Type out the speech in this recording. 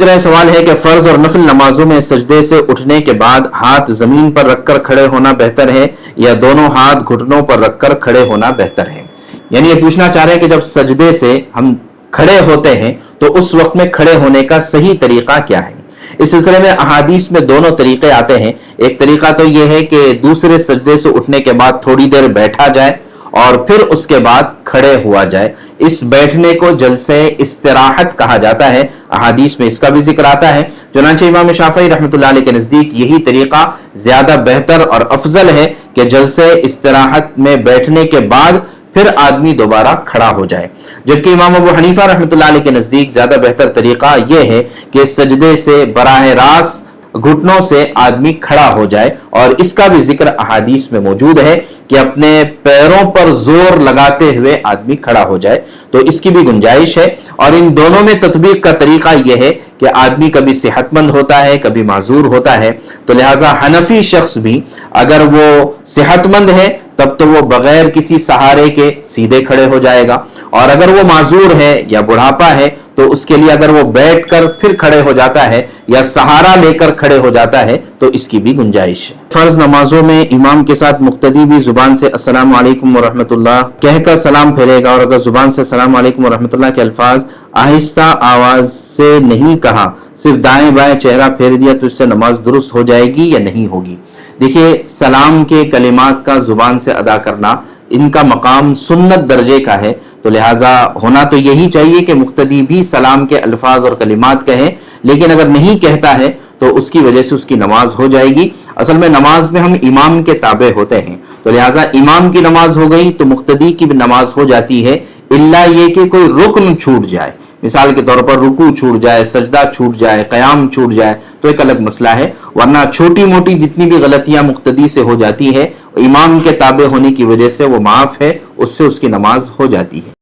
तीसरा सवाल है कि फर्ज और नफिल नमाजों में सजदे से उठने के बाद हाथ जमीन पर रखकर खड़े होना बेहतर है या दोनों हाथ घुटनों पर रखकर खड़े होना बेहतर है। यानी ये पूछना चाह रहे हैं कि जब सजदे से हम खड़े होते हैं तो उस वक्त में खड़े होने का सही तरीका क्या है। इस सिलसिले में अहादीस में दोनों तरीके आते हैं। एक तरीका तो यह है कि दूसरे सजदे से उठने के बाद थोड़ी देर बैठा जाए और फिर उसके बाद खड़े हुआ जाए। इस बैठने को जलसे इस्तिराहत कहा जाता है। अहादीस में इसका भी जिक्र आता है। चुनांचे इमाम शाफई रहमतुल्लाह अलैह के नजदीक यही तरीका ज्यादा बेहतर और अफजल है कि जलसे इस्तिराहत में बैठने के बाद फिर आदमी दोबारा खड़ा हो जाए। जबकि इमाम अबू हनीफा रहमतुल्लाह अलैह के नजदीक ज्यादा बेहतर तरीका यह है कि सजदे से बराह रास्त घुटनों से आदमी खड़ा हो जाए। और इसका भी जिक्र अहादीस में मौजूद है कि अपने पैरों पर जोर लगाते हुए आदमी खड़ा हो जाए, तो इसकी भी गुंजाइश है। और इन दोनों में तत्बीक का तरीका यह है कि आदमी कभी सेहतमंद होता है, कभी माजूर होता है, तो लिहाजा हनफी शख्स भी अगर वो सेहतमंद है तब तो वो बगैर किसी सहारे के सीधे खड़े हो जाएगा, और अगर वो माजूर है या बुढ़ापा है तो उसके लिए अगर वो बैठकर फिर खड़े हो जाता है या सहारा लेकर खड़े हो जाता है तो इसकी भी गुंजाइश है। फर्ज नमाजों में इमाम के साथ मुक्तदी भी जुबान से अस्सलाम वालेकुम व रहमतुल्लाह कहकर सलाम फेरेगा, और अगर जुबान से अस्सलाम वालेकुम व रहमतुल्लाह के अल्फाज आहिस्ता आवाज से नहीं कहा, सिर्फ दाएं बाएं चेहरा फेर दिया, तो इससे नमाज दुरुस्त हो जाएगी या नहीं होगी। देखिए, सलाम के कलिमात का जुबान से अदा करना इनका मकाम सुन्नत दर्जे का है, तो लिहाजा होना तो यही चाहिए कि मुक्तदी भी सलाम के अल्फाज और कलिमात कहे। लेकिन अगर नहीं कहता है तो उसकी वजह से उसकी नमाज हो जाएगी। असल में नमाज में हम इमाम के ताबे होते हैं, तो लिहाजा इमाम की नमाज हो गई तो मुक्तदी की भी नमाज हो जाती है, इल्ला ये कि कोई रुकन छूट जाए, मिसाल के तौर पर रुकू छूट जाए, सजदा छूट जाए, क़याम छूट जाए, तो एक अलग मसला है। वरना छोटी मोटी जितनी भी गलतियां मुक्तदी से हो जाती है, इमाम के ताबे होने की वजह से वो माफ है, उससे उसकी नमाज हो जाती है।